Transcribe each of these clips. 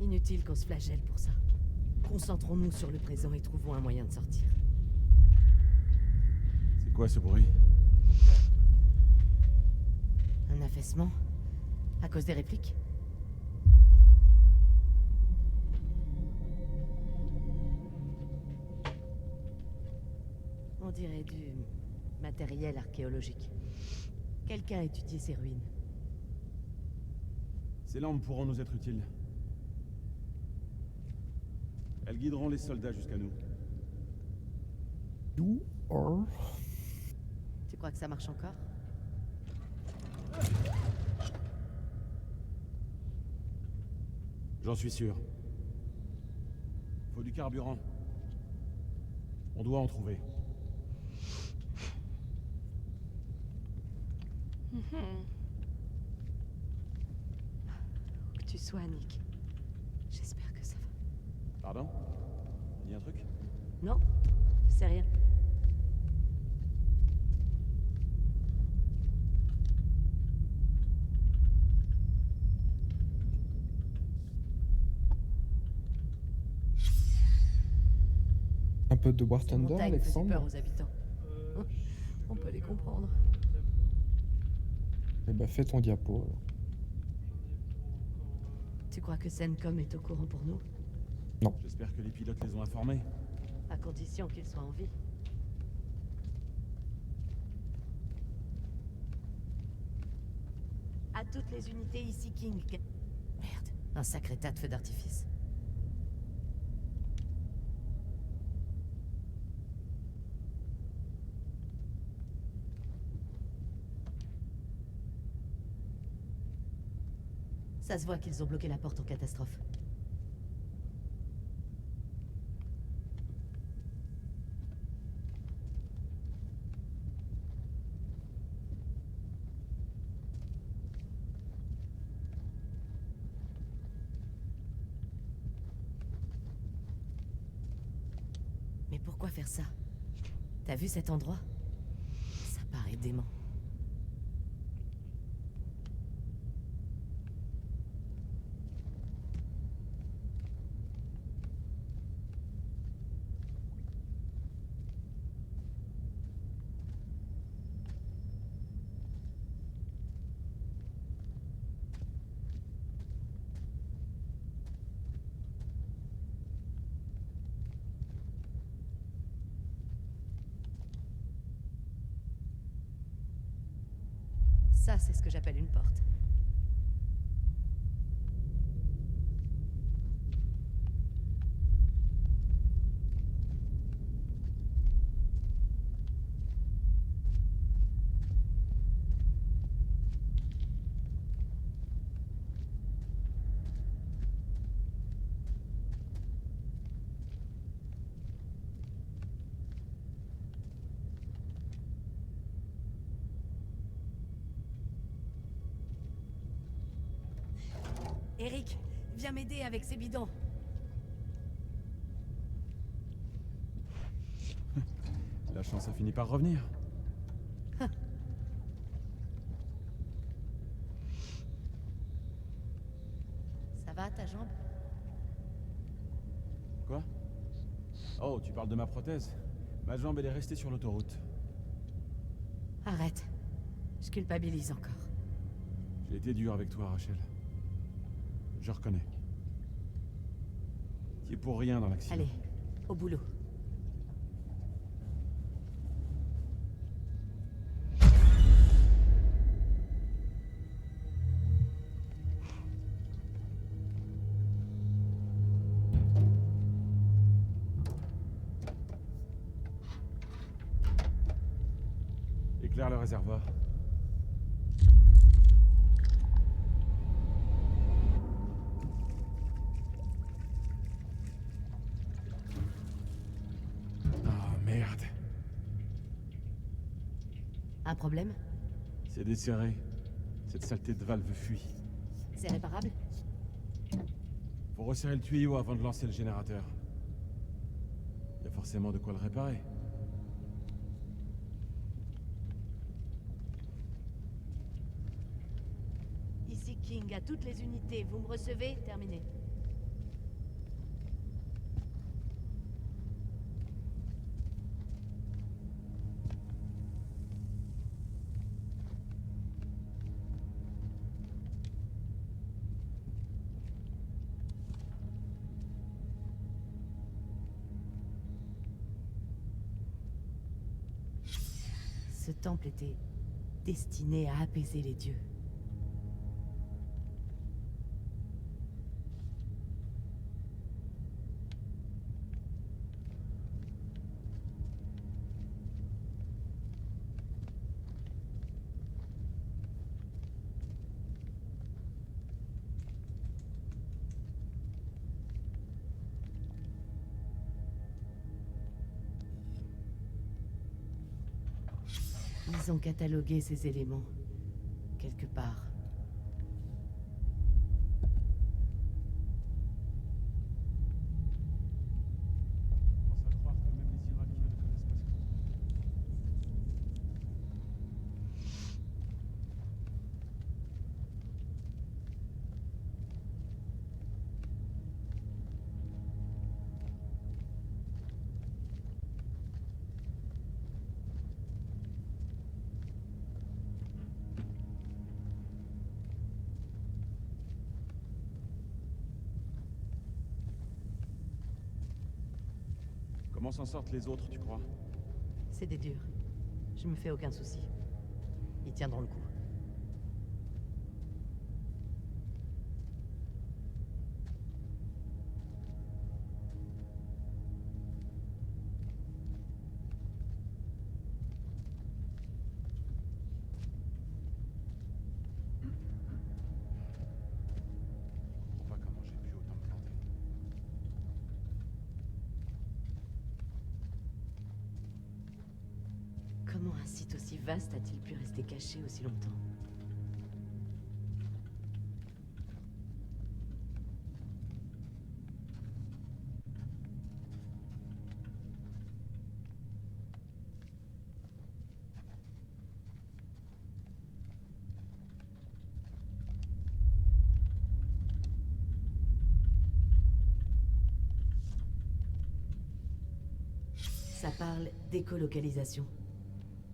Inutile qu'on se flagelle pour ça. Concentrons-nous sur le présent et trouvons un moyen de sortir. C'est quoi ce bruit? Un affaissement? À cause des répliques? On dirait du matériel archéologique. Quelqu'un a étudié ces ruines. Ces lampes pourront nous être utiles. Elles guideront les soldats jusqu'à nous. Tu crois que ça marche encore? J'en suis sûr. Faut du carburant. On doit en trouver. Où que tu sois, Nick. J'espère que ça va. Pardon? Il y a un truc? Non, c'est rien. Un peu de War Ces Thunder, montagnes faisaient Alexandre? peur aux habitants. On peut les comprendre. Eh ben, fais ton diapo. Alors. Tu crois que Sencom est au courant pour nous? J'espère que les pilotes les ont informés. À condition qu'ils soient en vie. À toutes les unités ici, King. Merde, un sacré tas de feux d'artifice. Ça se voit qu'ils ont bloqué la porte en catastrophe. Mais pourquoi faire ça? T'as vu cet endroit? Ça paraît dément. Ça, c'est ce que j'appelle une porte. Eric, viens m'aider avec ces bidons. La chance a fini par revenir. Ça va, ta jambe? Quoi? Oh, tu parles de ma prothèse? Ma jambe, elle est restée sur l'autoroute. Arrête. Je culpabilise encore. J'ai été dur avec toi, Rachel. Je reconnais. Tu es pour rien dans l'accident. Allez, au boulot. Éclaire le réservoir. Ah, merde. Un problème? C'est desserré. Cette saleté de valve fuit. C'est réparable? Faut resserrer le tuyau avant de lancer le générateur. Y a forcément de quoi le réparer. Ici King, à toutes les unités. Vous me recevez? Terminé. Ce temple était destiné à apaiser les dieux. Ils ont catalogué ces éléments, quelque part. On commence à croire que même les Irakiens ne connaissent pas ce qu'ils font. Comment s'en sortent les autres, tu crois? C'est des durs. Je me fais aucun souci. Ils tiendront le coup. Je comprends pas comment j'ai pu autant me planter. Comment un site aussi vaste a-t-il pu rester caché aussi longtemps? Ça parle d'écolocalisation.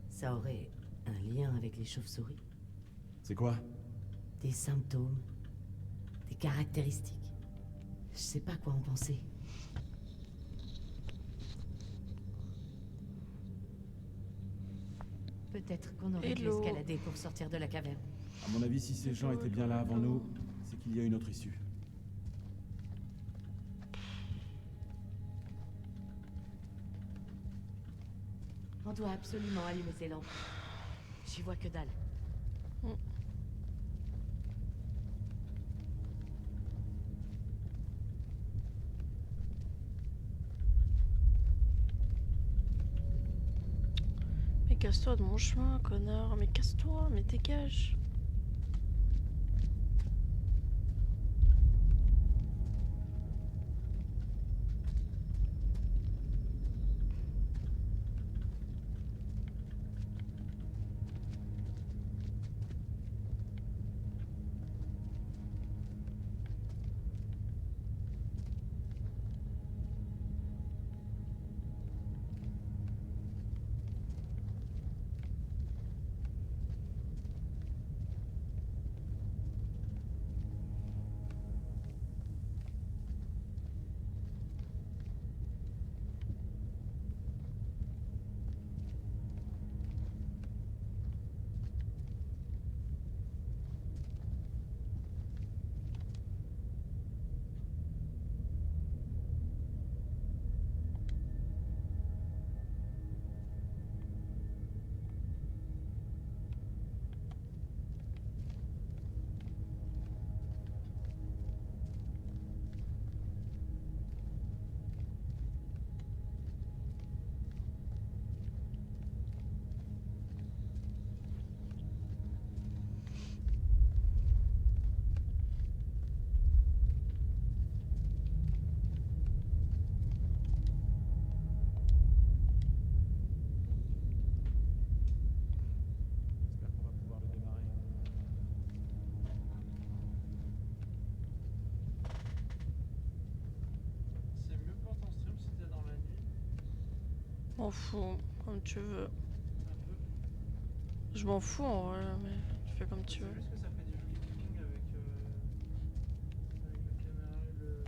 Ça aurait un lien avec les chauves-souris. C'est quoi? Des symptômes, des caractéristiques. Je sais pas quoi en penser. Peut-être qu'on aurait dû Hello. escalader pour sortir de la caverne. À mon avis, si ces gens étaient bien là avant nous, c'est qu'il y a une autre issue. On doit absolument allumer ces lampes. J'y vois que dalle. Mais casse-toi de mon chemin, connard. Mais casse-toi, mais dégage. M'en fous, comme tu veux. Je m'en fous en vrai, mais tu fais comme tu veux. Est-ce que ça fait du flickering avec la caméra et le...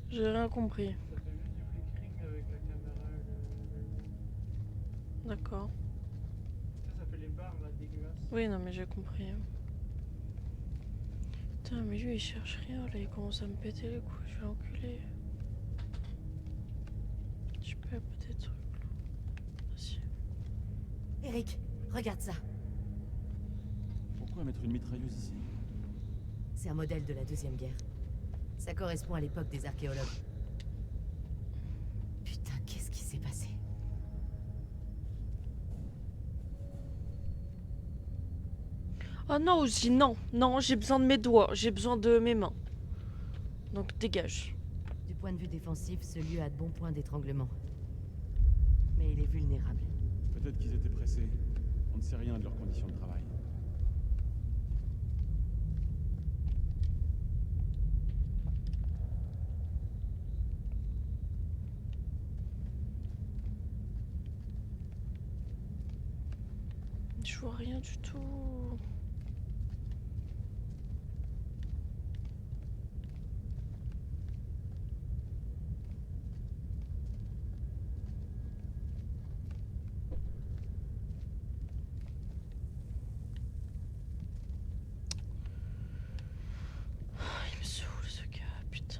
J'ai rien compris. Ça fait juste du flickering avec la caméra et le... D'accord. Ça fait les barres là dégueulasses. Oui, non, mais j'ai compris. Putain, mais lui il cherche rien là, il commence à me péter les couilles, je vais l'enculer. Tu peux pas des trucs là. Vas-y. Eric, regarde ça. Pourquoi mettre une mitrailleuse ici? C'est un modèle de la Deuxième Guerre. Ça correspond à l'époque des archéologues. Putain, qu'est-ce qui s'est passé? Oh non, aussi, non, non, j'ai besoin de mes doigts, j'ai besoin de mes mains. Donc dégage. Du point de vue défensif, ce lieu a de bons points d'étranglement. Mais il est vulnérable. Peut-être qu'ils étaient pressés. On ne sait rien de leurs conditions de travail. Je vois rien du tout. Il me saoule ce gars, putain.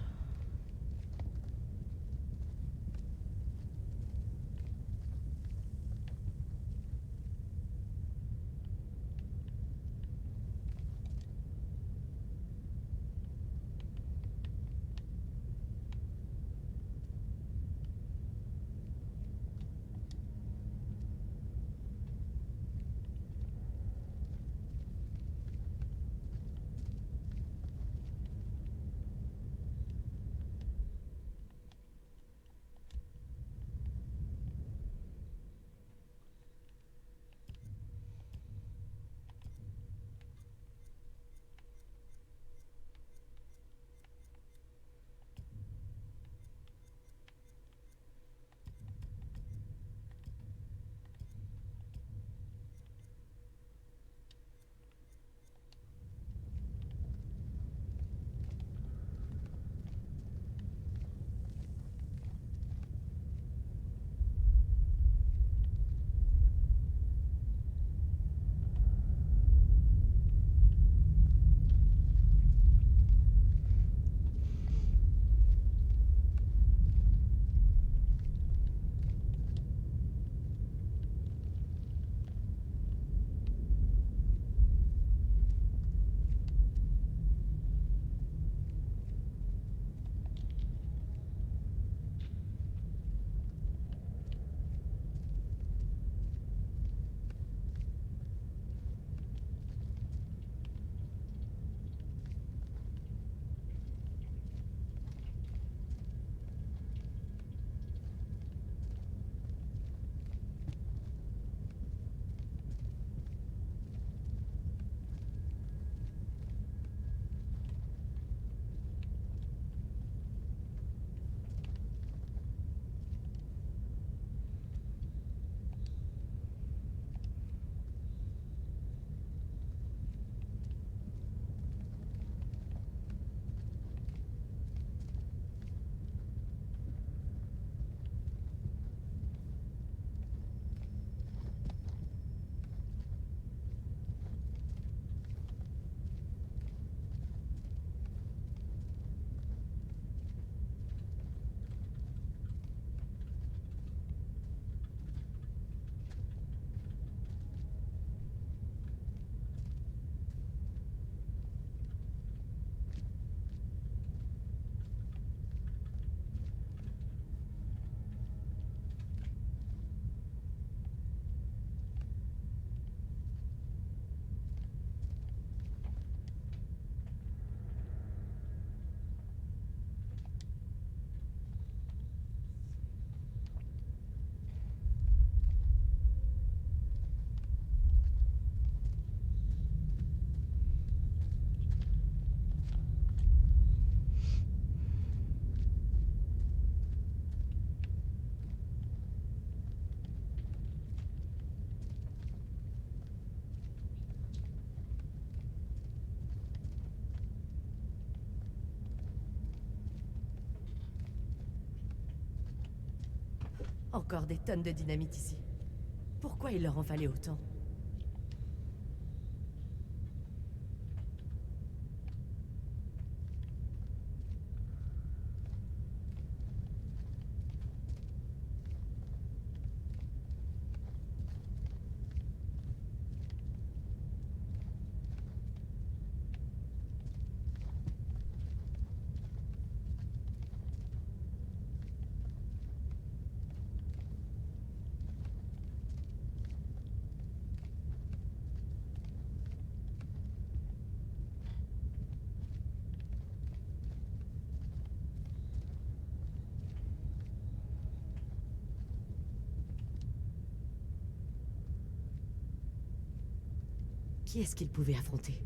Encore des tonnes de dynamite ici. Pourquoi il leur en fallait autant? Qui est-ce qu'il pouvait affronter?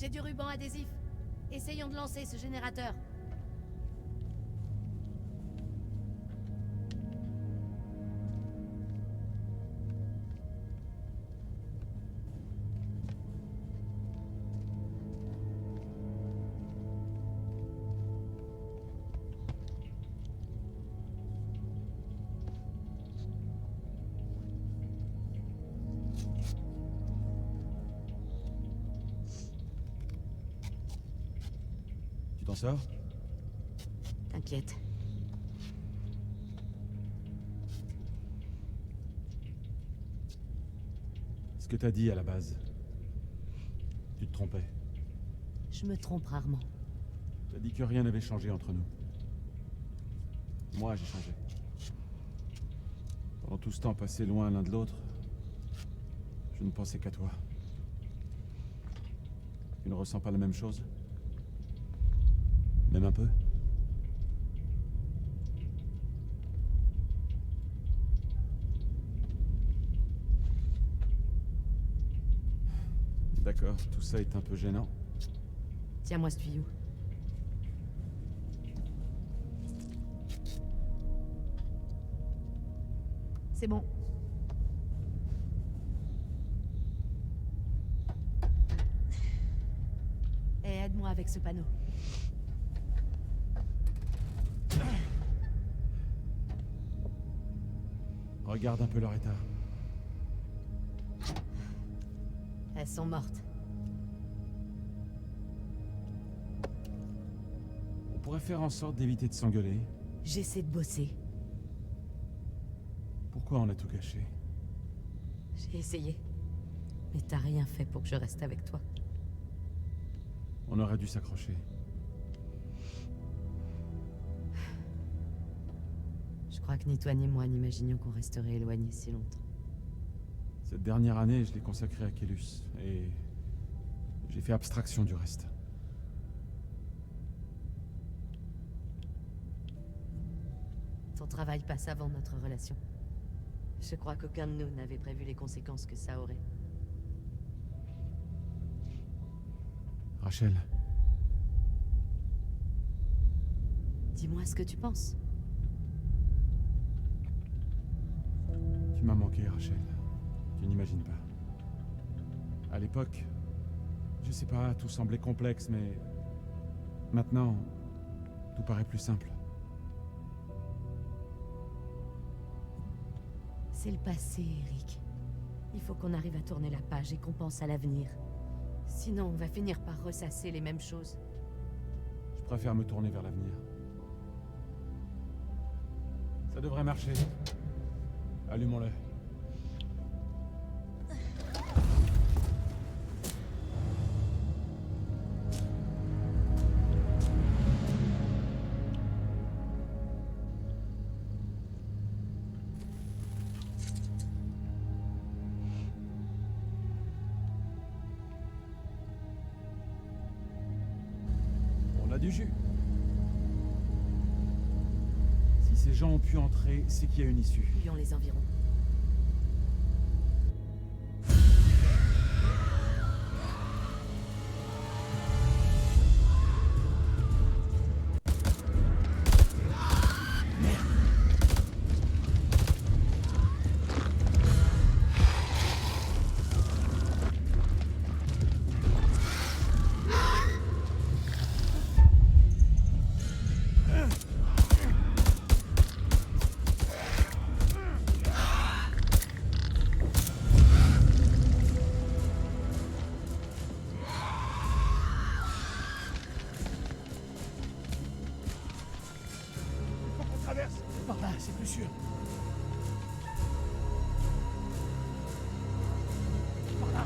J'ai du ruban adhésif. Essayons de lancer ce générateur. Tu t'en sors? T'inquiète. Ce que t'as dit à la base. Tu te trompais. Je me trompe rarement. T'as dit que rien n'avait changé entre nous. Moi, j'ai changé. Pendant tout ce temps passé loin l'un de l'autre, je ne pensais qu'à toi. Tu ne ressens pas la même chose? Même un peu? D'accord, tout ça est un peu gênant. Tiens-moi ce tuyau. C'est bon. Et aide-moi avec ce panneau. Regarde un peu leur état. Elles sont mortes. On pourrait faire en sorte d'éviter de s'engueuler. J'essaie de bosser. Pourquoi on a tout caché? J'ai essayé. Mais t'as rien fait pour que je reste avec toi. On aurait dû s'accrocher. Je crois que ni toi ni moi n'imaginions qu'on resterait éloignés si longtemps. Cette dernière année, je l'ai consacrée à Kélus, et j'ai fait abstraction du reste. Ton travail passe avant notre relation. Je crois qu'aucun de nous n'avait prévu les conséquences que ça aurait. Rachel, Dis-moi ce que tu penses. tu m'as manqué, Rachel. Tu n'imagines pas. À l'époque, je sais pas, tout semblait complexe, mais maintenant, tout paraît plus simple. C'est le passé, Eric. Il faut qu'on arrive à tourner la page et qu'on pense à l'avenir. Sinon, on va finir par ressasser les mêmes choses. Je préfère me tourner vers l'avenir. Ça devrait marcher. Allumons-le. On a du jus. Si ces gens ont pu entrer, c'est qu'il y a une issue. Fouillons les environs. Par là, c'est plus sûr. Par là.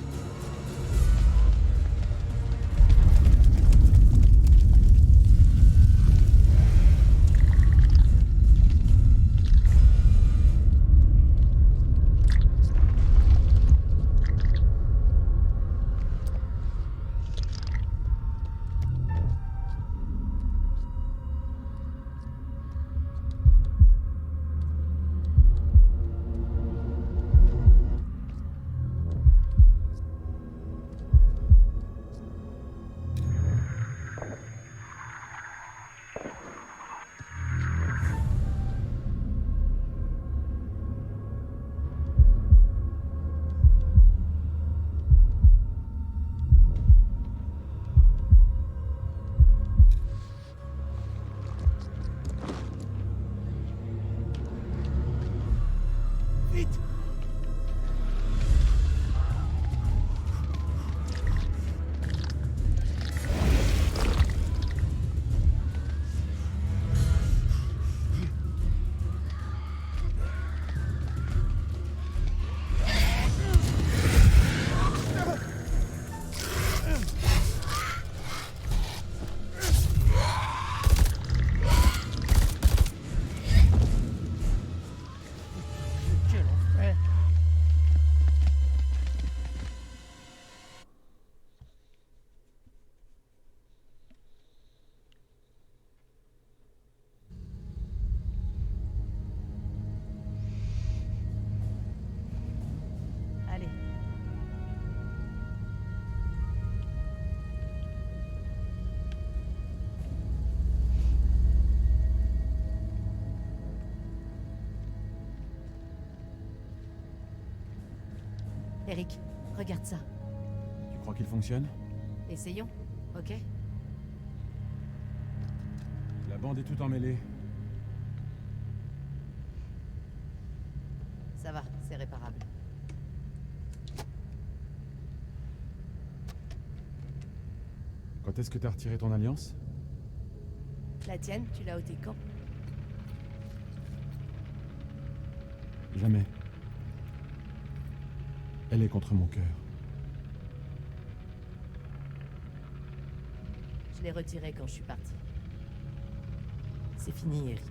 Eric, regarde ça. Tu crois qu'il fonctionne? Essayons, ok? La bande est tout emmêlée. Ça va, c'est réparable. Quand est-ce que t'as retiré ton alliance? La tienne, tu l'as ôtée quand? Jamais. Elle est contre mon cœur. Je l'ai retirée quand je suis parti. C'est fini, Eric.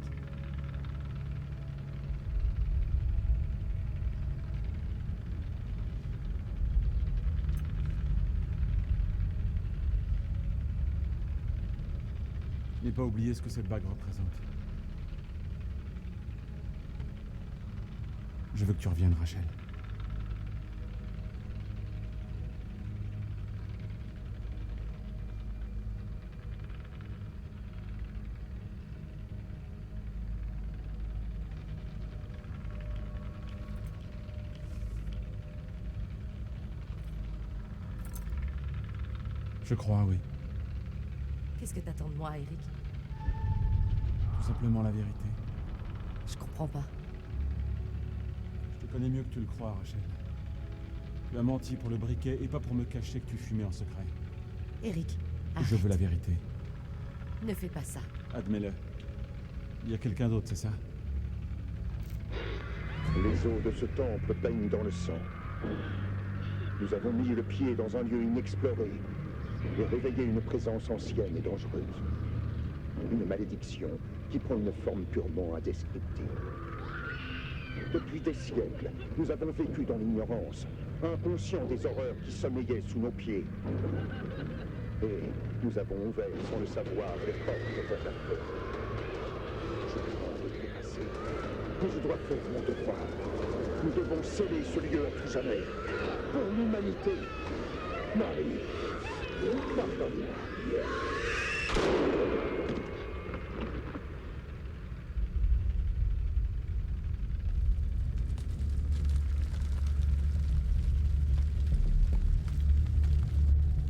Je n'ai pas oublié ce que cette bague représente. Je veux que tu reviennes, Rachel. Je crois, oui. Qu'est-ce que t'attends de moi, Eric? Tout simplement la vérité. Je comprends pas. Je te connais mieux que tu le crois, Rachel. Tu as menti pour le briquet et pas pour me cacher que tu fumais en secret. Eric, Je veux la vérité. ne fais pas ça. Admets-le. Il y a quelqu'un d'autre, c'est ça? Les eaux de ce temple baignent dans le sang. Nous avons mis le pied dans un lieu inexploré et réveillé une présence ancienne et dangereuse. Une malédiction qui prend une forme purement indescriptible. Depuis des siècles, nous avons vécu dans l'ignorance, inconscients des horreurs qui sommeillaient sous nos pieds. Et nous avons ouvert sans le savoir les portes vers la peur. Je dois me dépasser, mais je dois faire mon devoir. Nous devons sceller ce lieu à tout jamais. Pour l'humanité. Marie, pardonne-moi.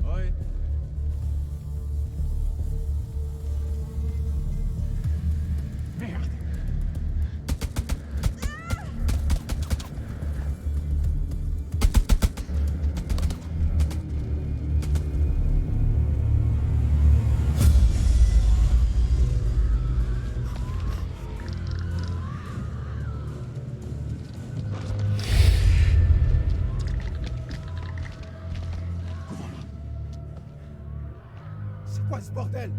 Ouais. Merde. C'est quoi ce bordel?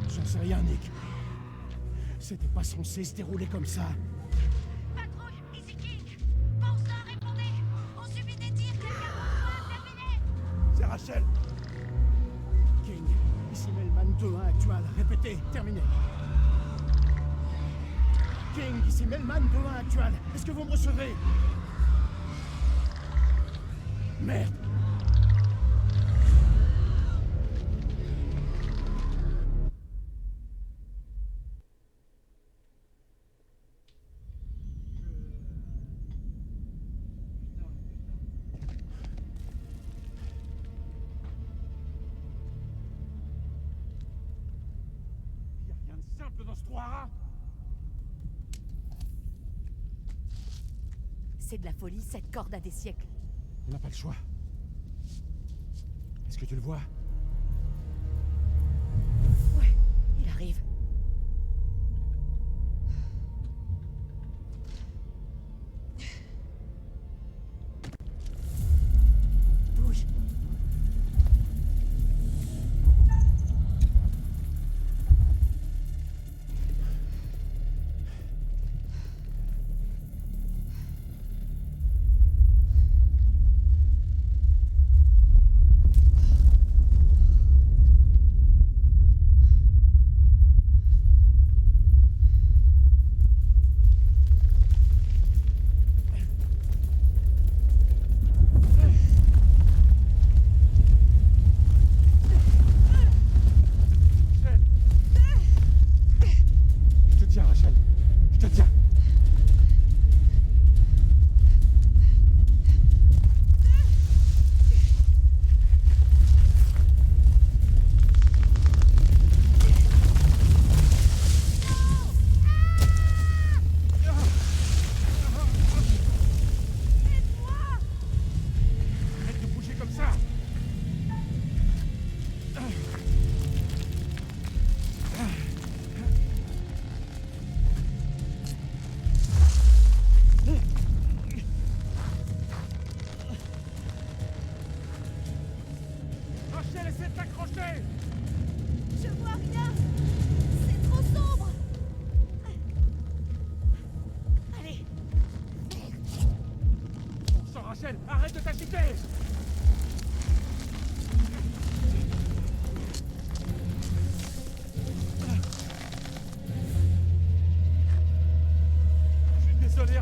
J'en sais rien, Nick. C'était pas censé se dérouler comme ça. Patrouille, ici King. Pensez, répondez. On subit des tirs, quelqu'un reçoit, terminé. C'est Rachel. King, ici Melman 2-1 actual. Répétez, terminé. King, ici Melman 2-1 actual. Est-ce que vous me recevez? Merde. Y a rien de simple dans ce trou à rats. C'est de la folie, cette corde a des siècles. On n'a pas le choix. Est-ce que tu le vois? Ouais, il arrive. Bouge.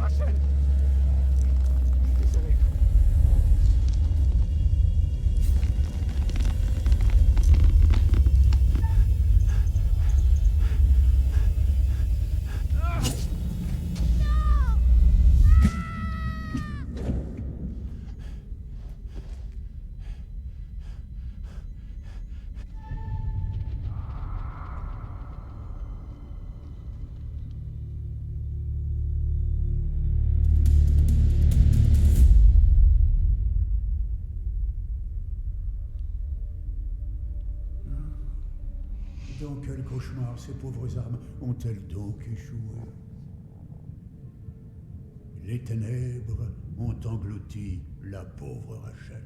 Rachel! Je suis désolé. Dans quel cauchemar ces pauvres âmes ont-elles donc échoué? Les ténèbres ont englouti la pauvre Rachel.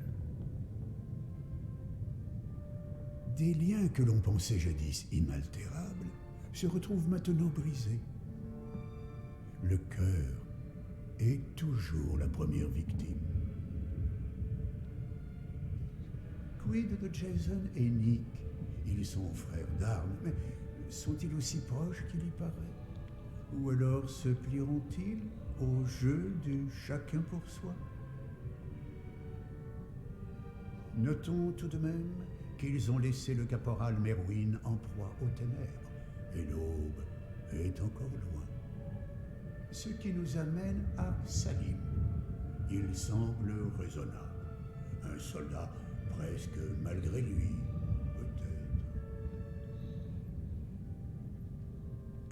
Des liens que l'on pensait jadis inaltérables se retrouvent maintenant brisés. Le cœur est toujours la première victime. Quid de Jason et Nick? Ils sont frères d'armes, mais sont-ils aussi proches qu'il y paraît? Ou alors se plieront-ils au jeu du chacun pour soi? Notons tout de même qu'ils ont laissé le caporal Merwin en proie aux ténèbres, et l'aube est encore loin. Ce qui nous amène à Salim. Il semble raisonnable. Un soldat presque malgré lui, peut-être.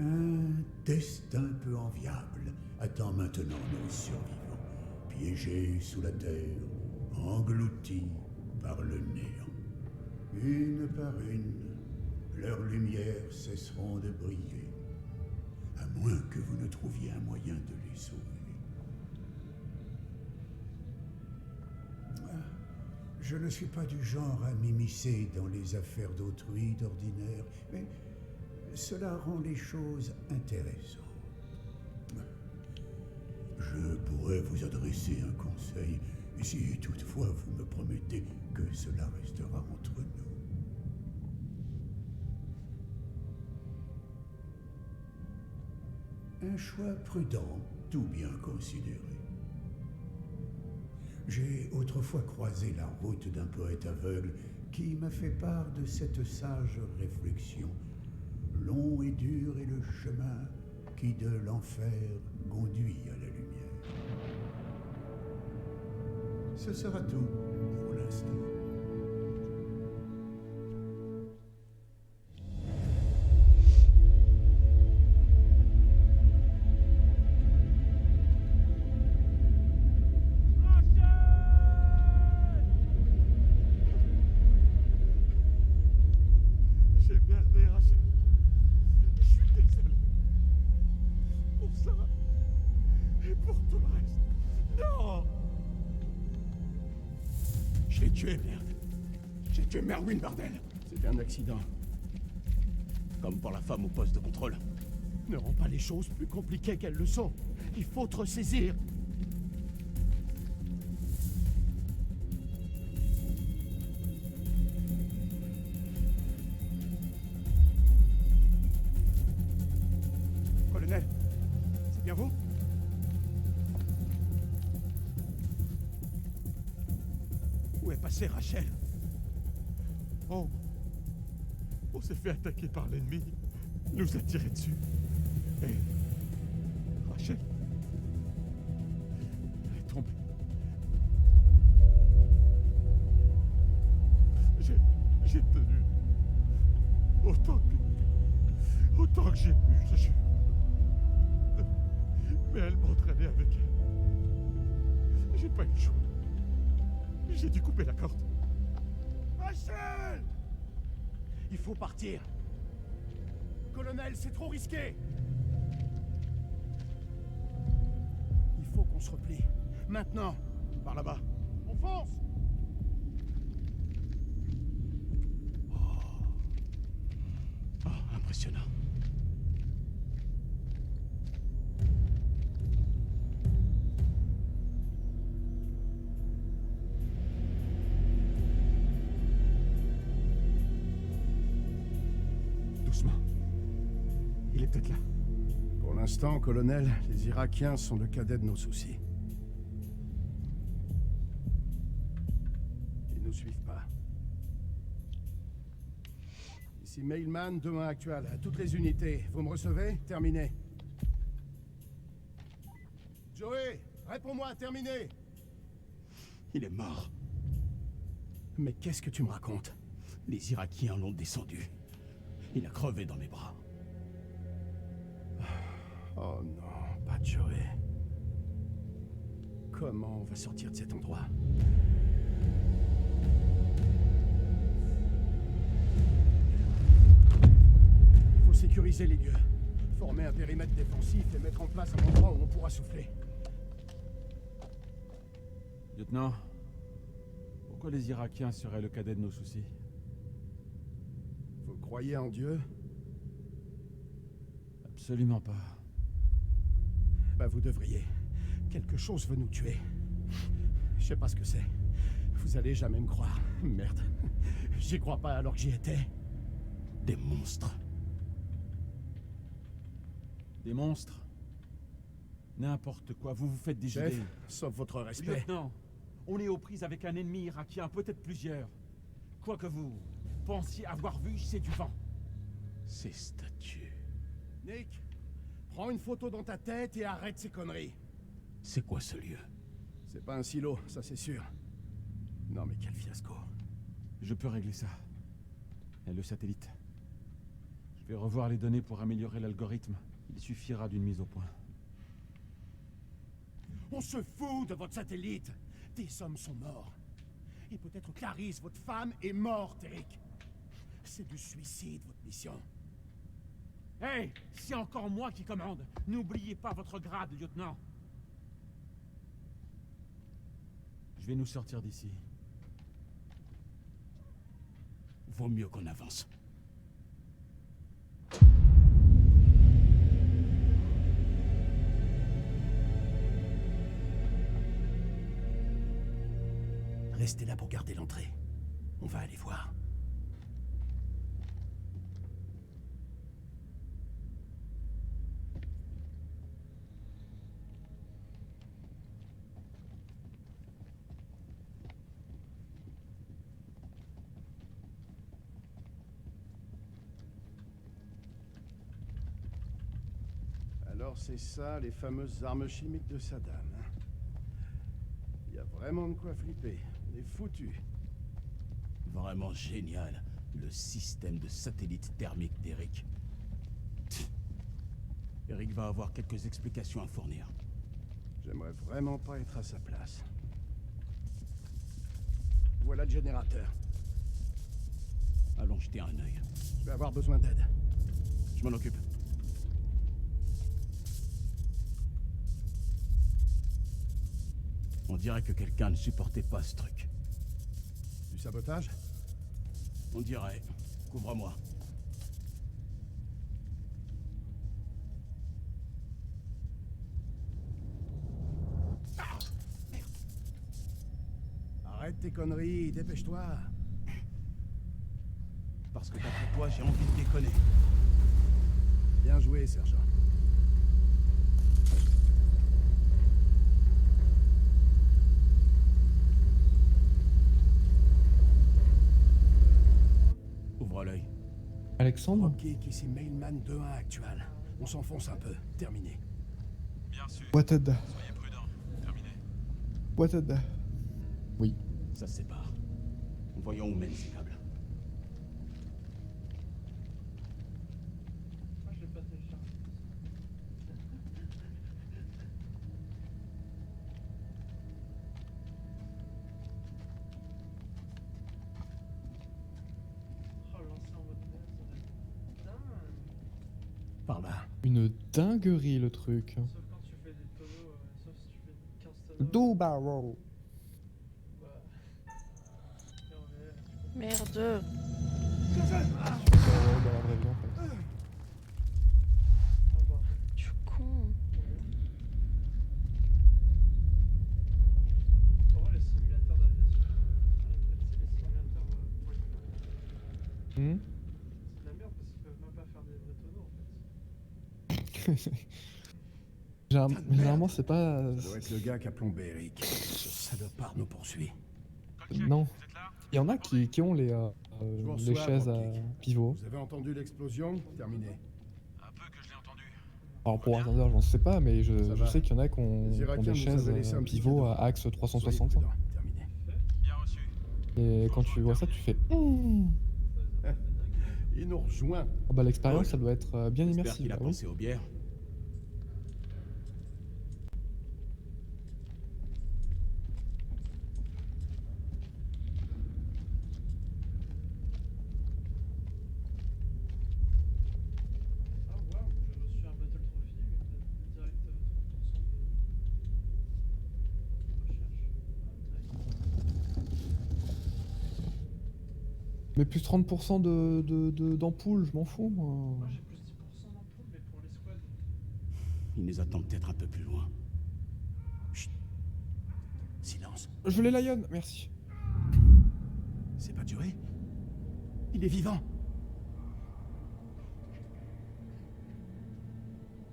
Un destin peu enviable attend maintenant nos survivants, piégés sous la terre, engloutis par le néant. Une par une, leurs lumières cesseront de briller, à moins que vous ne trouviez un moyen de les sauver. Je ne suis pas du genre à m'immiscer dans les affaires d'autrui d'ordinaire, mais cela rend les choses intéressantes. Je pourrais vous adresser un conseil, si toutefois vous me promettez que cela restera entre nous. Un choix prudent, tout bien considéré. J'ai autrefois croisé la route d'un poète aveugle qui m'a fait part de cette sage réflexion. Long et dur est le chemin qui de l'enfer conduit à la lumière. Ce sera tout pour l'instant. J'ai merdé, Rachel. Je suis désolé. Pour ça. Et pour tout le reste. Non! Je l'ai tué, merde. J'ai tué Merwin, bordel. C'était un accident. Comme pour la femme au poste de contrôle. Ne rends pas les choses plus compliquées qu'elles le sont. Il faut te ressaisir. Colonel, c'est bien vous? Où est passée Rachel? Oh, on s'est fait attaquer par l'ennemi. Il nous a tiré dessus. Et Rachel, elle est tombée. J'ai tenu autant que j'ai pu, je te jure. Mais elle m'entraînait avec elle. J'ai pas eu le choix. J'ai dû couper la corde. Rachel! Il faut partir. Colonel, c'est trop risqué. Il faut qu'on se replie. Maintenant. Par là-bas. On fonce! Oh, impressionnant. Doucement. Il est peut-être là. Pour l'instant, colonel, les Irakiens sont le cadet de nos soucis. Ils nous suivent pas. Ici Mailman, 2-1 actuel. À toutes les unités. Vous me recevez? Terminé. Joey, réponds-moi, terminé. Il est mort. Mais qu'est-ce que tu me racontes? Les Irakiens l'ont descendu. Il a crevé dans mes bras. Oh non, pas Joey. Comment on va sortir de cet endroit? Faut sécuriser les lieux. Former un périmètre défensif et mettre en place un endroit où on pourra souffler. Lieutenant, pourquoi les Irakiens seraient le cadet de nos soucis? Vous croyez en Dieu? Absolument pas. Bah vous devriez. Quelque chose veut nous tuer. Je sais pas ce que c'est. Vous allez jamais me croire. Merde. J'y crois pas alors que j'y étais. Des monstres. Des monstres? N'importe quoi, vous vous faites des Chef, idées. sauf votre respect. Lieutenant, on est aux prises avec un ennemi irakien, peut-être plusieurs. Quoi que vous pensiez avoir vu, c'est du vent. Ces statues. Nick, prends une photo dans ta tête et arrête ces conneries. C'est quoi ce lieu? C'est pas un silo, ça c'est sûr. Non mais quel fiasco. Je peux régler ça. Et le satellite. Je vais revoir les données pour améliorer l'algorithme. Il suffira d'une mise au point. On se fout de votre satellite. Des hommes sont morts. Et peut-être Clarisse, votre femme, est morte, Eric. C'est du suicide, votre mission. Hey, c'est encore moi qui commande. N'oubliez pas votre grade, lieutenant. Je vais nous sortir d'ici. Vaut mieux qu'on avance. Restez là pour garder l'entrée. On va aller voir. Alors c'est ça, les fameuses armes chimiques de Saddam. Hein? Il y a vraiment de quoi flipper. On est foutus. Vraiment génial, le système de satellite thermique d'Eric. Eric va avoir quelques explications à fournir. J'aimerais vraiment pas être à sa place. Voilà le générateur. Allons jeter un œil. Je vais avoir besoin d'aide. Je m'en occupe. On dirait que quelqu'un ne supportait pas ce truc. Du sabotage? On dirait. Couvre-moi. Arrête tes conneries, dépêche-toi. Parce que d'après toi, j'ai envie de déconner. Bien joué, sergent. Ouvre l'œil. Alexandre? Dropkick, ici Mailman 2-1 actuel. On s'enfonce un peu. Terminé. Bien sûr. Whatted. Soyez prudents. Terminé. Whatted. Oui. Ça se sépare. Voyons où mènent ces câbles. Moi, je l'ai pas téléchargé. Oh, lancer en mode dev, ça va être dingue. Par là. Une dinguerie le truc. Sauf quand tu fais des tonneaux, sauf si tu fais 15 tonneaux. Do barrel. Bah. Et on est- Merde. Dans la vraie vie en fait. Ah bah. Tu con. Pour moi, les simulateurs d'aviation, les simulateurs pour les Hmm. c'est de la merde parce qu'ils peuvent même pas faire des vrais tonneaux en fait. Généralement, c'est pas... Ça doit être le gars qui a plombé Eric. Ce salopard nous poursuit. Non. Il y en a qui ont les vous les reçois, chaises à Rockkick. pivot. Vous avez entendu l'explosion? Terminé. Alors pour Outlander, j'en sais pas, mais je va. sais qu'il y en a qui ont Les des Irakiens nous chaises avaient laissé un petit pivot cadeau. à axe Soyez 360. prudents. Terminé. Et quand tu vois ça, tu fais... Il nous rejoint. Ah bah l'expérience, ça doit être bien J'espère immersive. qu'il a Ah oui. pensé aux bières. Ah waouh, j'ai reçu un Battle Trophy, direct 30% de recherche. Mais plus 30% d'ampoules, je m'en fous, moi. Moi j'ai plus 10% d'ampoule, mais pour les squads. Il nous attend peut-être un peu plus loin. Chut. Silence. Je voulais Lion, merci. C'est pas Joey? Il est vivant.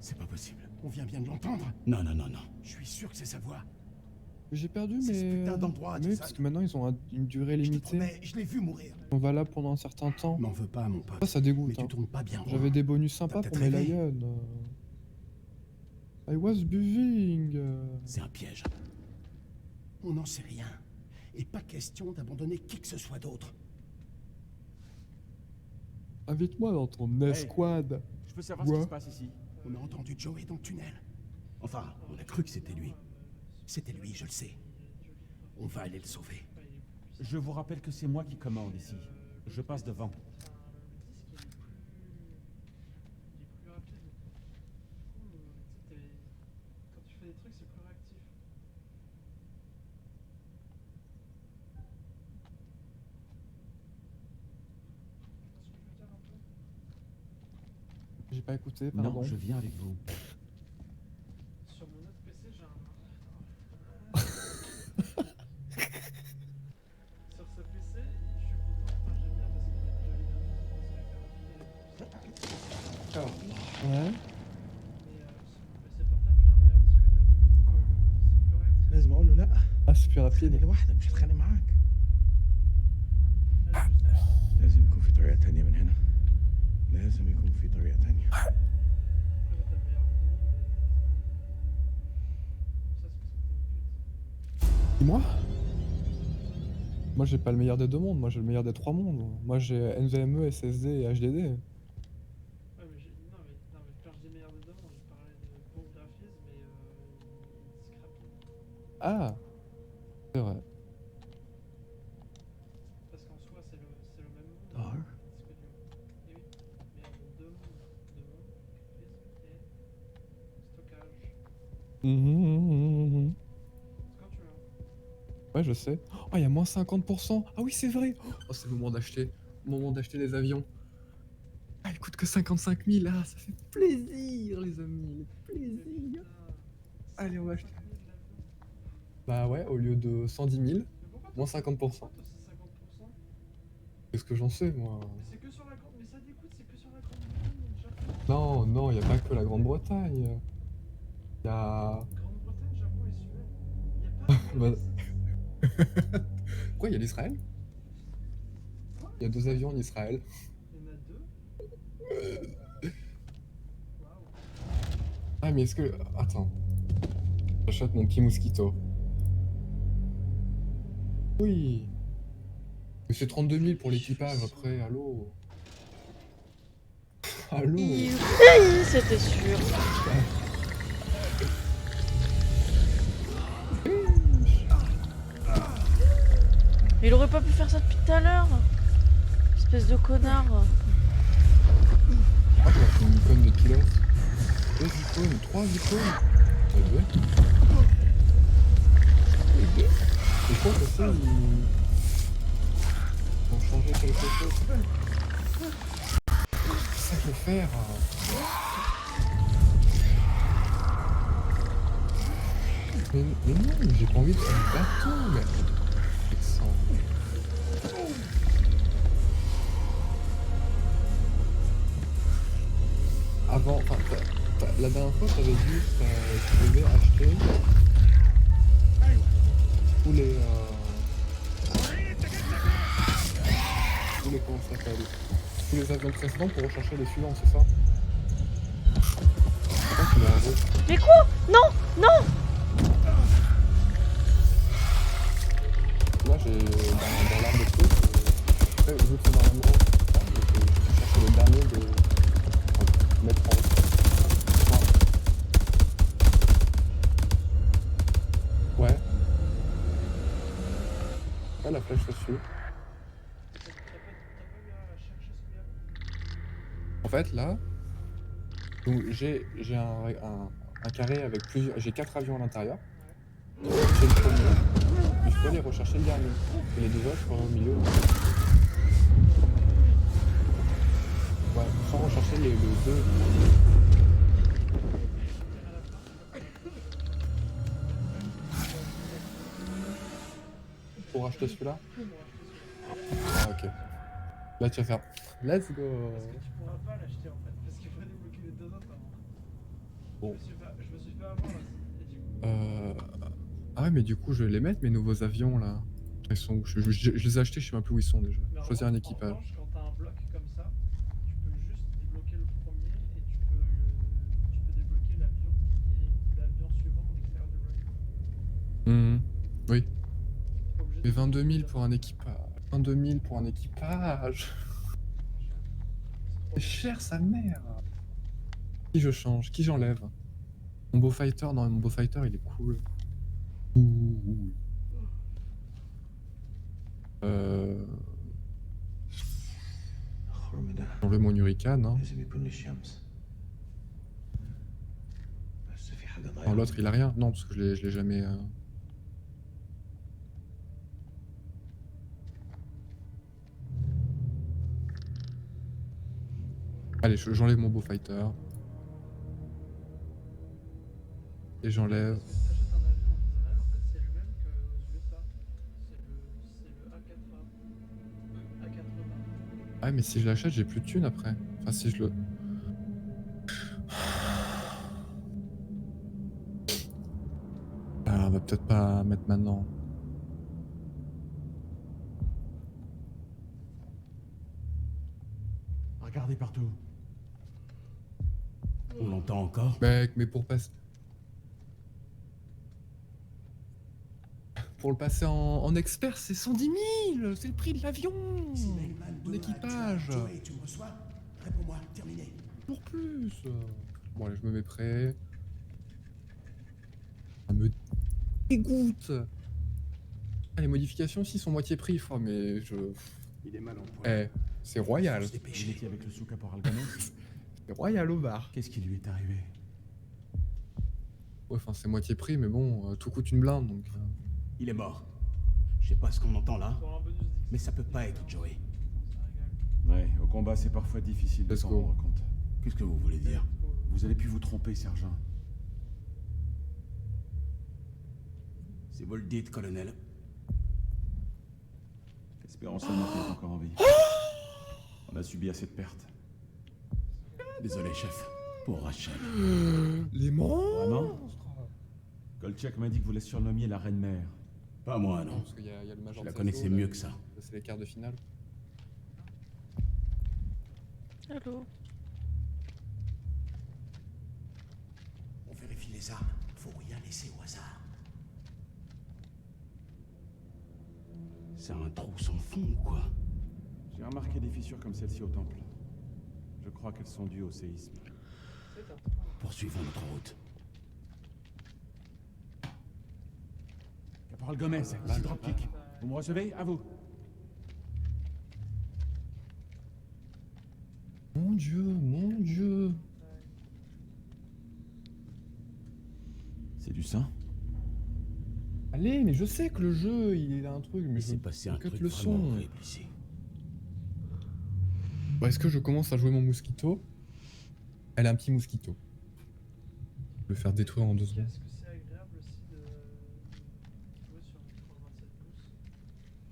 C'est pas possible. On vient bien de l'entendre. Non, non, non, non. Je suis sûr que c'est sa voix. J'ai perdu, C'est ce mais... putain d'endroit, mais oui, Jason. parce que maintenant, ils ont une durée Je te limitée. promets, je l'ai vu mourir. On va là pendant un certain temps. M'en veux pas, mon pote. Ça dégoûte. Mais tu Hein. tournes pas bien rond. J'avais des bonus sympas T'as pour mes peut-être rêvé. Lions. I was buving. C'est un piège. On n'en sait rien. Et pas question d'abandonner qui que ce soit d'autre. Invite-moi dans ton escouade. Je peux savoir ce qui se passe ici. On a entendu Joey dans le tunnel. Enfin, on a cru que c'était lui. C'était lui, je le sais. On va aller le sauver. Je vous rappelle que c'est moi qui commande ici. Je passe devant. Le disque il est plus rapide. Du coup, tu sais, quand tu fais des trucs, c'est plus réactif. Tu vois ce que je veux dire un peu? J'ai pas écouté, pardon. Non, je viens avec vous. Sur mon autre PC, j'ai un. Sur ce PC, je suis content. Enfin, j'aime bien parce qu'il y a déjà eu un Ouais. mais sur mon PC portable, j'ai un meilleur disque dur. Du coup, c'est plus réactif. لازم اقول له لا Ah, c'est plus rapide. خليني لوحدك مش هتخانق معاك Là, juste à- لازم يكون في طريقة تانية من هنا لازم يكون في طريقة تانية Après, là, t'as le meilleur du monde. Ça, c'est parce que t'es une pute. Et moi Moi, j'ai pas le meilleur des deux mondes. Moi, j'ai le meilleur des trois mondes. Moi, j'ai NVMe, SSD et HDD. Ouais, mais non, mais quand je dis meilleur des deux mondes, je parlais de bon graphisme, mais disque rapide. Ah, c'est vrai. Parce qu'en soi, c'est le même monde. Ah ouais? Disque dur. Et oui, meilleur de deux mondes. Graphisme et stockage. Quand tu veux. Ouais, je sais. Oh, il y a moins 50%. Ah oui, c'est vrai. Oh, c'est le moment d'acheter. Moment d'acheter les avions. Ah, il coûte que 55 000. Ah, ça fait plaisir, les amis. Plaisir. Allez, on va acheter. Bah ouais, au lieu de 110 000, moins 50%. Pourquoi toi, c'est 50%? Qu'est-ce que j'en sais, moi? Mais c'est que sur la grande. Mais ça dégoûte, c'est que sur la Grande-Bretagne et le Japon. Non, non, il n'y a pas que la Grande-Bretagne. Il y a... Grande-Bretagne, Japon et Suède. Il y a pas de Bah- URSS. Quoi, il y a l'Israël? Il y a 2 avions en Israël. Il y en a 2. Waouh. Ah, mais est-ce que... Attends. J'achète mon petit mosquito. Oui. Mais c'est 32 000 pour l'équipage, après, allô. Allô. C'était sûr. Il aurait pas pu faire ça depuis tout à l'heure. Espèce de connard. Ah, il a fait une icône de pilote. 2 icônes, 3 icônes. Ça doit être. Et je crois que ça, ils ont changé quelque chose. C'est ça qu'il faut faire. Mais non, j'ai pas envie de faire un bateau, mais... Avant, enfin, Bah, la dernière fois, t'avais dit que tu devais acheter tous les comment ça s'appelle, tous les avions précédents pour rechercher les suivants, c'est ça? Je pense qu'il est en gros. Mais quoi? Non! Non! Là, j'ai dans l'arme de trucs, vu que c'est dans la main, je cherche le dernier de mettre en ouais. Ah, la flèche dessus. En fait, là, donc j'ai un carré avec plusieurs. J'ai 4 avions à l'intérieur. J'ai le premier. Puis je peux aller rechercher le dernier. Et les deux autres, je peux au milieu. Ouais, sans rechercher le 2. Pour acheter celui-là? Ah, ok. Là, tu vas faire. Let's go! Parce que tu pourras pas l'acheter en fait, parce qu'il faut débloquer les deux autres avant. Bon. Je me suis fait avoir là. Et du coup, Ah ouais, mais du coup, je vais les mettre, mes nouveaux avions là. Ils sont où? Je les ai achetés, je sais même plus où ils sont déjà. mais en Choisir un revanche, équipage. En revanche, quand t'as un bloc comme ça, tu peux juste débloquer le premier et tu peux débloquer l'avion qui est l'avion suivant à l'extérieur du bloc. Oui. Pas obligé Mais de 22 000 débloquer pour un équipage. 22 000 pour un équipage. C'est cher sa mère. Qui je change? Qui j'enlève? Mon beau fighter, non, mon beau fighter il est cool. Ouh. J'enlève mon hurricane, hein. Non, l'autre il a rien. Non, parce que je l'ai jamais. Allez, j'enlève mon beau fighter. Et j'enlève. T'achètes un avion en Israël, en fait, c'est le même qu'aux USA. C'est le A80. A80. Ah, mais si je l'achète, j'ai plus de thunes après. Enfin, si je le. Ah, on va peut-être pas mettre maintenant. Regardez partout. On l'entend encore? Mec, mais pour passer. Pour le passer en expert, c'est 110 000! C'est le prix de l'avion! L'équipage! Joey, tu me reçois? Réponds-moi, terminé. Pour plus! Bon, allez, je me mets prêt. Ça me dégoûte! Ah, les modifications aussi sont moitié prix, oh, mais je. Il est mal en point. Eh, c'est royal! Vous étiez avec le sous-caporal Gomez? C'est royal au bar! Qu'est-ce qui lui est arrivé? Ouais, enfin, c'est moitié prix, mais bon, tout coûte une blinde donc. Il est mort. Je sais pas ce qu'on entend là, Pour un bonus mais ça peut pas être Joey. ça régale. Ouais, au combat, c'est parfois difficile de Let's s'en go. rendre compte. Qu'est-ce que vous voulez dire? Vous avez pu vous tromper, sergent. Si vous le dites, colonel. Espérons seulement qu'il est encore en vie. On a subi assez de pertes. Désolé, chef. Pour Rachel. Les monstres! Vraiment? Kolchak m'a dit que vous la surnommiez la reine-mère. Pas moi, non. Parce qu'il y a le major Je la de connaissais Sazo, là, mieux que ça. C'est les quarts de finale. Allô? On vérifie les armes. Faut rien laisser au hasard. C'est un trou sans fond ou quoi? J'ai remarqué des fissures comme celle-ci au temple. Je crois qu'elles sont dues au séisme. Poursuivons notre route. Caporal Gomez, ici Dropkick. Vous me recevez? À vous. Mon Dieu, mon Dieu! C'est du sang? Allez, mais je sais que le jeu, il a un truc, mais Il je s'est passé un cut truc le vraiment son. horrible ici. Bon, est-ce que je commence à jouer mon Mosquito? Elle a un petit Mosquito. Je vais le faire détruire en 2 secondes. Est-ce que c'est agréable aussi de jouer sur un écran 27 pouces?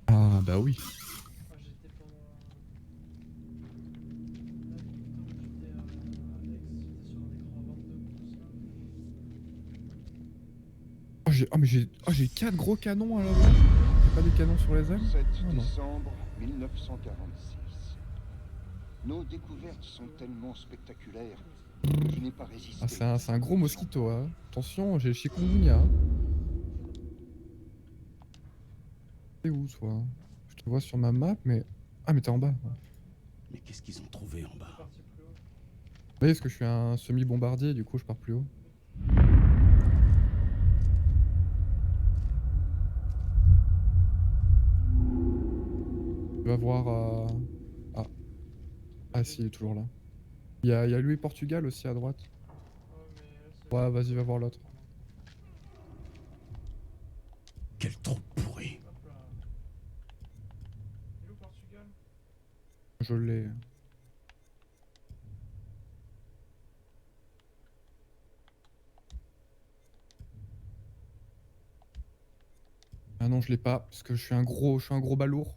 Ah, bah oui. Moi j'étais pendant. Là, j'étais sur un écran 22 j'ai 4 gros canons à l'avant. Y'a pas des canons sur les ailes? 7 Ah non. décembre 1946. Nos découvertes sont tellement spectaculaires que je n'ai pas résisté. Ah, c'est un gros mosquito, hein. Attention, j'ai le chikungunya. Hein. T'es où, toi? Je te vois sur ma map, mais... Ah, mais t'es en bas. Mais qu'est-ce qu'ils ont trouvé en bas? Parti plus haut. Oui, parce que je suis un semi-bombardier, du coup, je pars plus haut. Tu vas voir... Ah. Ah, si, il est toujours là. Il y a lui et Portugal aussi à droite. Ouais, vas-y, va voir l'autre. Quel trou pourri. Hop là. Il est où Portugal? Je l'ai. Ah non, je l'ai pas, parce que je suis un gros balourd.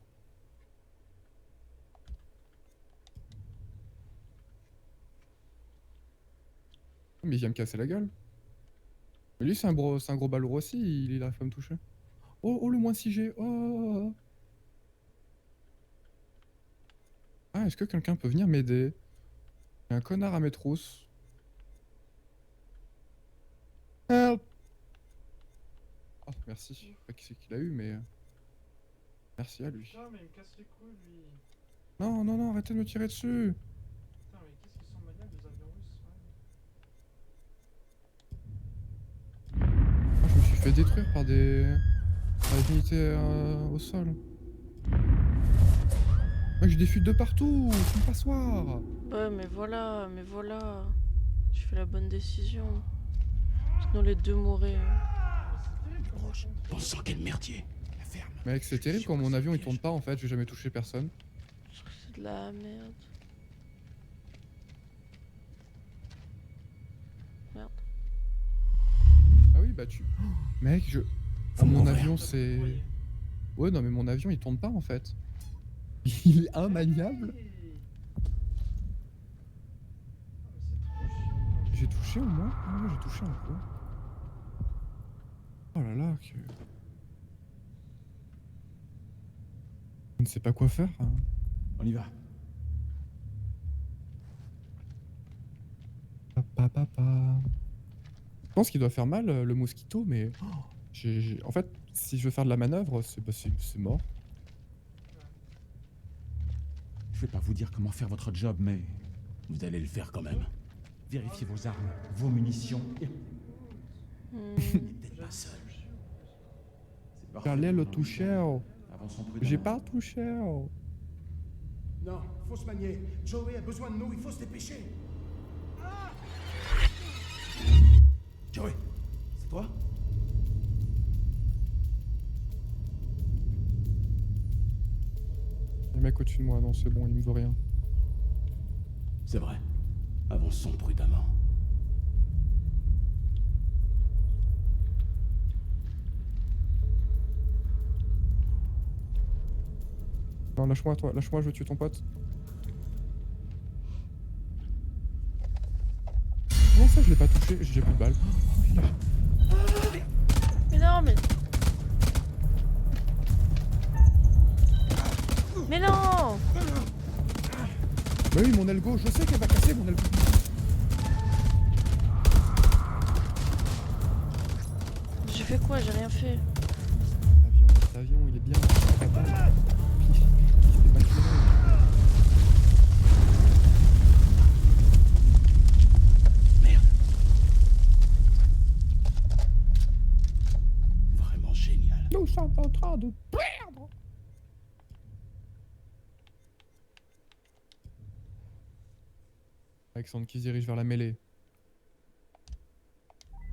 Mais il vient me casser la gueule. Mais lui, c'est un gros balourd aussi, il arrive à me toucher. Oh, le moins 6G. Oh. Ah, est-ce que quelqu'un peut venir m'aider? Il y a un connard à mes trousses. Help! Oh, merci. Je sais pas qui c'est qu'il a eu, mais... Merci à lui. Putain, mais il me casse les couilles, lui. Non, arrêtez de me tirer dessus. Putain, mais qu'est-ce qu'ils sont maniaques, les avions russes, ouais. Ah, je me suis fait détruire par des unités au sol. Mec, j'ai des fuites de partout, c'est une passoire. Ouais, mais voilà. Tu fais la bonne décision. Sinon, les deux mourraient. Proche. Bon sang, quel merdier. La ferme. Mec, c'est terrible quand mon avion il tourne pas en fait, j'ai jamais touché personne. C'est de la merde. Merde. Ah oui, bah tu... Oh, mec, je... Ah, mon avion c'est... Ouais, non mais mon avion il tourne pas en fait. Il est immaniable. J'ai touché au moins? Ah ouais, j'ai touché un peu. Oh là là, que... Je ne sais pas quoi faire. Hein. On y va. Je pense qu'il doit faire mal le mosquito, mais... Oh, en fait, si je veux faire de la manœuvre, c'est mort. Je vais pas vous dire comment faire votre job, mais... Vous allez le faire quand même. Vérifiez vos armes, vos munitions. Peut-être pas seul. J'allais le toucher. Avançons J'ai prudemment. pas touché. Non, faut se manier. Joey a besoin de nous, il faut se dépêcher. Joey, c'est toi? Les mecs au-dessus de moi, non c'est bon, il me veut rien. C'est vrai. Avançons prudemment. Non, lâche-moi toi, lâche-moi, je veux tuer ton pote. Comment ça je l'ai pas touché? J'ai plus de balles. Mais non, mais... Mais non! Bah oui, mon aile gauche, je sais qu'elle va casser mon aile gauche. J'ai fait quoi? J'ai rien fait. Cet avion, il est bien. Il s'est pas tiré. Merde. Vraiment génial. Nous sommes en train de perdre. Alexandre qui se dirige vers la mêlée.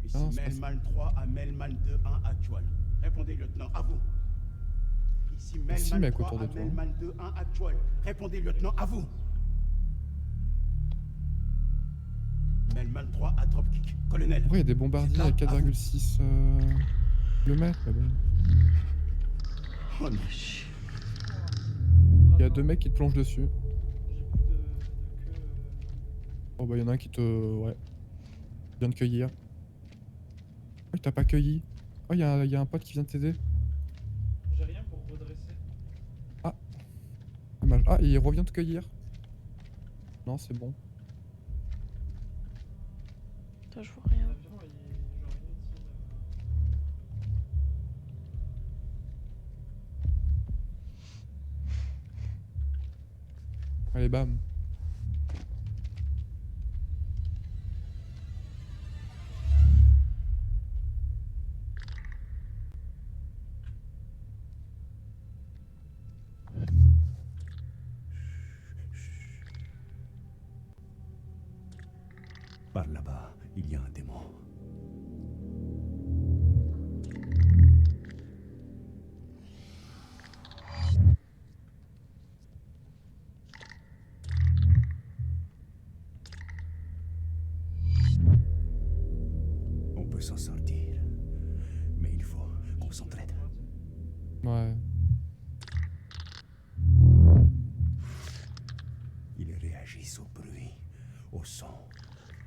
Ici Non, c'est pas Melman 3 à Melman 2-1 actuel. Répondez, lieutenant, à vous. Ici Merci, Melman mec, 3 autour de à toi. Melman 2-1 actuel. Répondez, lieutenant, à vous. Melman 3 à dropkick. Colonel. En vrai, il y a des bombardiers à 4,6 km là-bas. Oh non. Il y a deux mecs qui te plongent dessus. Oh bah il y en a un qui te... Ouais. Vient de cueillir. Oh, il t'a pas cueilli. Oh, y a un pote qui vient de t'aider. J'ai rien pour redresser. Dommage. Ah, il revient te cueillir. Non, c'est bon. Putain, je vois rien. L'avion, il est genre inutile. Allez, bam. Par là-bas, il y a un démon. On peut s'en sortir, mais il faut qu'on s'entraide. Ouais. Ils réagissent au bruit, au son.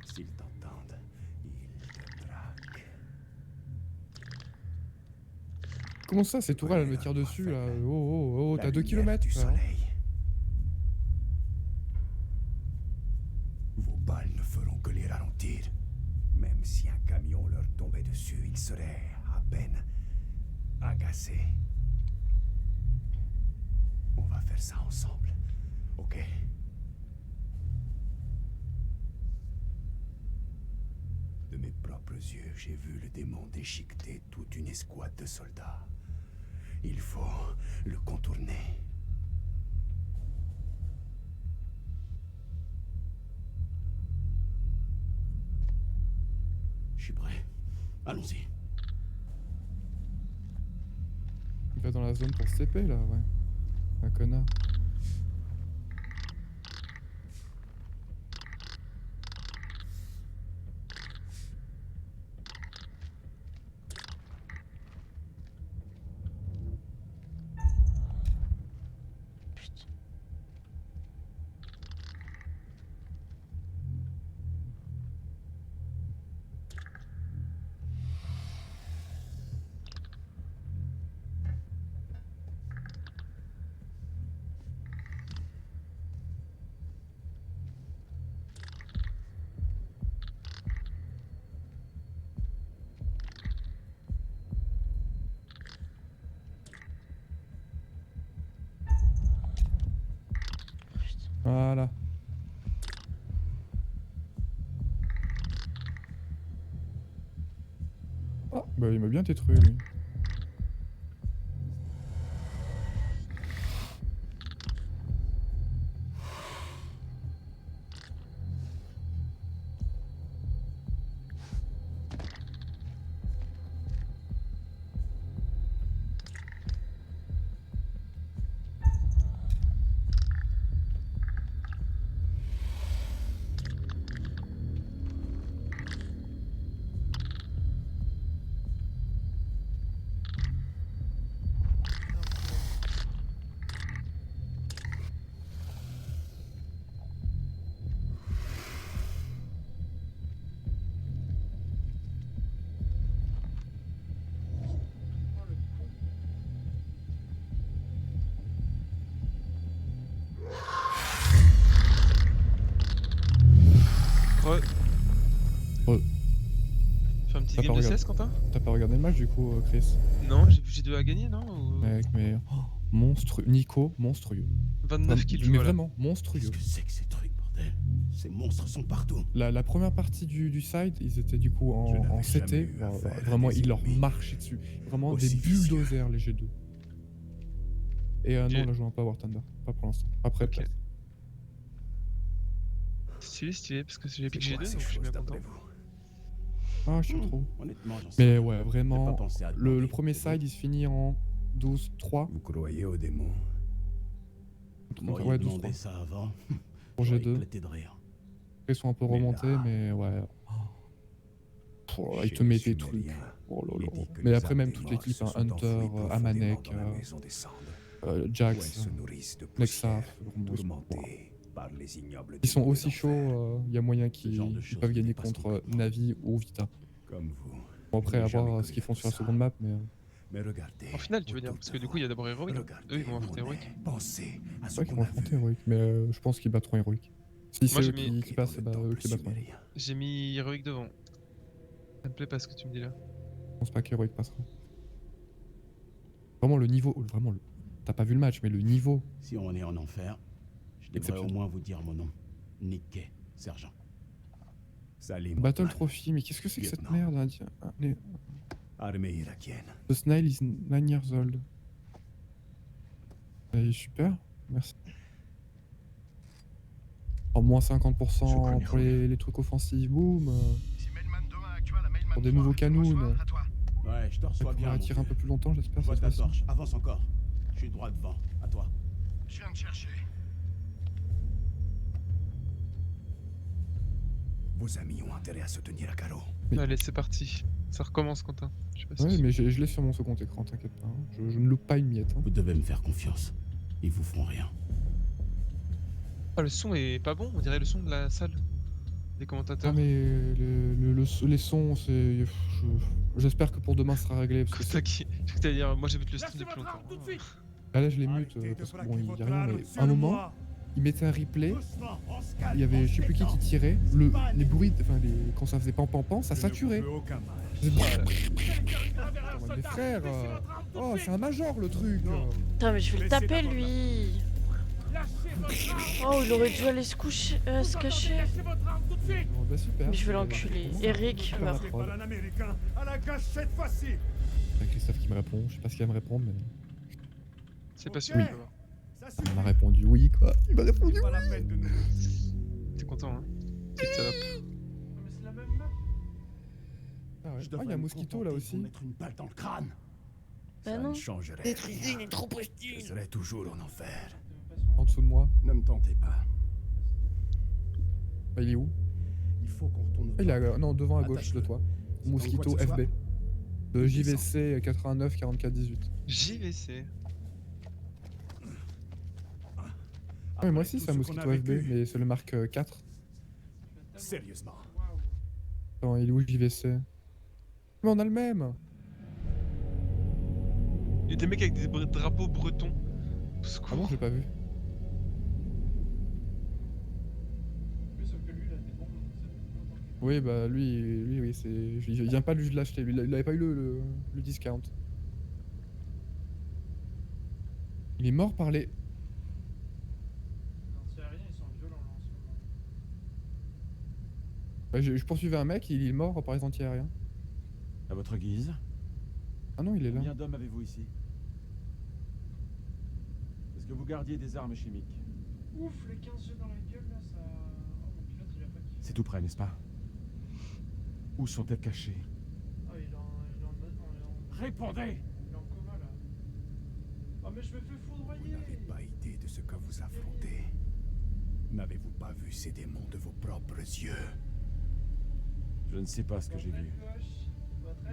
S'ils t'entendent, ils te traquent. Comment ça, ces tourelles, elles me tirent dessus, là? Oh, t'as 2 kilomètres, du frère. soleil. Vos balles ne feront que les ralentir. Même si un camion leur tombait dessus, ils seraient à peine agacés. On va faire ça ensemble, ok? De mes propres yeux, j'ai vu le démon déchiqueter toute une escouade de soldats. Il faut le contourner. Je suis prêt. Allons-y. Il va dans la zone pour se TP, là, ouais. Un connard. Putain. Voilà. Ah, bah il m'a bien détruit, lui. Fais un petit T'as game pas de regardé- CS, Quentin? T'as pas regardé le match, du coup, Chris? Non, j'ai 2 à gagner, non? Ou- Mec, mais... oh, monstrueux. Nico, monstrueux. 29 kills, je Mais vois, là. vraiment, monstrueux. Qu'est-ce que c'est que ces trucs, bordel? Ces monstres sont partout. La première partie du side, ils étaient du coup Je en n'avais CT. jamais eu affaire à Vraiment, des ils leur ennemis marchaient dessus. Vraiment des aussi vicieux. bulldozers, les G2. Et Ok. non, là, je vois pas War Thunder. Pas pour l'instant. Après, Ok. peut-être. Stylé, parce que j'ai pick C'est quoi G2, ces donc je suis bien choses, content. d'après vous? Ah, je suis trop. Honnêtement, j'en sais Mais rien. ouais, J'ai pas vraiment, pensé à le demander. premier side, il se finit en 12-3. Vous croyez aux démons? Vous m'auriez Ouais, demandé 12-3. ça avant. Pour J'aurais G2. éclaté de rire. Ils sont un peu Mais remontés, là- mais ouais. Oh, là, ils Chez te mettent Monsieur des trucs. Mérien, Oh là il là. est dit que Mais les après, âmes même des toute morts l'équipe, se hein, sont Hunter, enfouies profondément Amanek, dans la maison des cendres, où Jax, elles se nourrissent de Nexaf. poussière, vraiment, ils sont- tourmentées par les ignobles Ils sont démons aussi de chauds, l'enfer. il y a moyen Ce genre de qu'ils choses peuvent me gagner dépasse contre complètement. Navi ou Vita. Comme vous, Bon, après, Je à n'ai jamais voir ce connu qu'ils font sur la ça. seconde map, mais. Mais regardez. En finale, tu veux dire, parce que du coup, il y a d'abord Heroic. Eux, ils vont affronter Heroic. Pensez à C'est ce vrai qu'ils qu'on vont a affronter vu. Heroic, mais je pense qu'ils battront Heroic. Si c'est Moi, eux j'ai mis- qui passent, bah eux qui battront. J'ai mis Heroic devant. Ça me plaît pas ce que tu me dis là. Je pense pas qu'Heroic passera. Vraiment le niveau, vraiment le. T'as pas vu le match, mais le niveau. Si on est en enfer, je devrais au Exceptionnel. moins vous dire mon nom. Nick Kay, sergent. Salim Battle Othman, Trophy, mais qu'est-ce que c'est que cette lieutenant. merde hein, Armée irakienne. The Snail is 9 years old. Super, merci. En moins 50% pour les trucs offensifs, boum. Pour des nouveaux canons. Ouais, je te reçois bien. Pour tirer un peu plus longtemps, j'espère. Vois cette ta fois-ci. torche, avance encore. Je suis droit devant, à toi. Je viens de chercher. Vos amis ont intérêt à se tenir à carreau. Mais- Allez, c'est parti. Ça recommence, Quentin. Je sais pas si Ouais, tu- mais je l'ai sur mon second écran, t'inquiète pas. Hein. Je ne loupe pas une miette. Hein. Vous devez me faire confiance. Ils vous feront rien. Ah, le son est pas bon, on dirait le son de la salle. Des commentateurs. Ah, mais les sons, c'est. J'espère que pour demain, ce sera réglé. Parce que C'est qui je crois que t'allais dire, moi j'ai vu le stream depuis longtemps. ah, là, je les mute parce que bon, il y a rien, mais à un moment, ils mettaient un replay. Il y avait je sais plus qui tirait. Les bruits, enfin, quand ça faisait pan pan pan, ça saturait. Mais frère, oh, c'est un major le truc. Putain, mais je vais le taper lui. Oh, il aurait dû aller se coucher, se cacher. Bon, bah super. Mais je vais l'enculer. Eric Super, meurt. la prod. Un américain à la gâche cette fois-ci. Il y a Christophe qui me répond, je sais pas ce qu'il va me répondre, mais C'est pas sûr. Oui. tu vas voir. Ça il suffit. m'a répondu oui quoi. Il m'a répondu C'est pas oui. la peine de nous. T'es content, hein Petite salope. Mais c'est la même map. Ah ouais. Je Ah, il y a devrais un me mosquito là contenter de aussi. vous mettre une balle dans le crâne. Bah Ça non. ne changerait rien. Je serai toujours en enfer. En dessous de moi. Ne me tentez pas. Bah, il est où? Il faut qu'on retourne au Il est temple. non, devant à gauche Attache-le. de toi. Si Mosquito t'entends quoi que ce FB. De Descends. JVC 89 44 18. JVC. Ah, mais moi Après aussi tout c'est un ce qu'on a mosquito FB, vécu. mais c'est le marque 4. Sérieusement. Attends, il est où JVC? Mais on a le même. Il y a des mecs avec des drapeaux bretons. Au Ah secours. bon, j'ai pas vu. Oui, sauf que lui, il a des bombes, donc ça fait longtemps qu'il- Oui, bah lui oui, c'est. Il vient pas de l'acheter, lui, il avait pas eu le discount. Il est mort par les. Les anti-aériens, ils sont violents là en ce moment. Bah, je poursuivais un mec, il est mort par les anti-aériens. À votre guise. Ah non, il est là. Combien d'hommes avez-vous ici? Est-ce que vous gardiez des armes chimiques? Ouf, les 15 yeux dans la gueule là, ça. Oh, mon pilote, il a pas kiffé. C'est tout près, n'est-ce pas? Où sont-elles cachées? Ah, il est en Répondez! il est en coma là. Oh, mais je me fais Vous foudroyer! n'avez pas idée de ce que vous affrontez. N'avez-vous pas vu ces démons de vos propres yeux? Je ne sais pas ce que j'ai vu.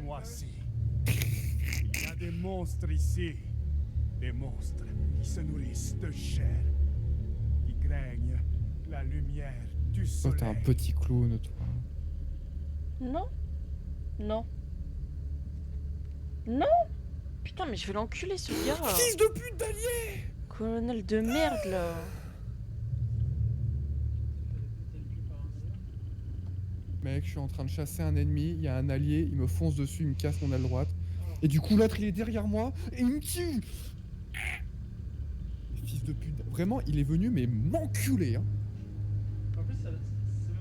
Moi si. Il y a des monstres ici. Des monstres qui se nourrissent de chair. Qui craignent la lumière du Toi, soleil. t'es un petit clown, toi. Non. Non. Non. Putain, mais je vais l'enculer ce gars. Fils de pute d'allié! Colonel de merde là. Mec, je suis en train de chasser un ennemi, il y a un allié, il me fonce dessus, il me casse mon aile droite. Et du coup, l'autre il est derrière moi et il me tue! Fils de pute. Vraiment, il est venu, mais m'enculer, hein. En plus, c'est même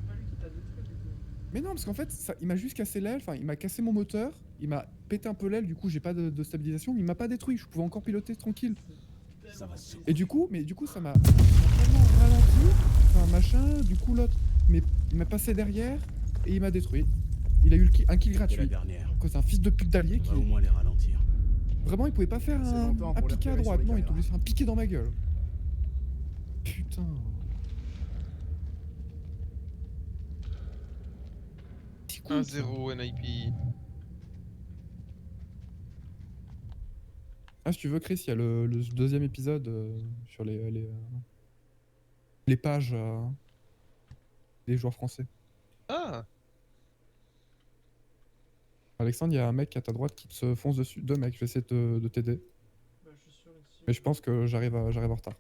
pas lui qui t'a détruit du coup. Mais non, parce qu'en fait, il m'a juste cassé l'aile, enfin, il m'a cassé mon moteur, il m'a pété un peu l'aile, du coup, j'ai pas de stabilisation, mais il m'a pas détruit, je pouvais encore piloter tranquille. Ça va se Et du coup, ça m'a vraiment ralenti, enfin, machin, du coup, l'autre, mais il m'a passé derrière et il m'a détruit. Il a eu un kill C'est la gratuit. dernière. À cause d'un fils de pute d'allié On qui. va au moins les ralentir. Vraiment, il pouvait pas faire C'est longtemps un pour les piqué à repérer droite, sur les non, il caméras. pouvait faire un piqué dans ma gueule. Putain. C'est cool, ça. 1-0 NIP. Ah, si tu veux, Chris, il y a le deuxième épisode sur les pages des joueurs français. Ah Alexandre, il y a un mec à ta droite qui se fonce dessus. Deux mecs, je vais essayer de t'aider. Bah, je suis sûr ici. Mais je pense que j'arrive en retard.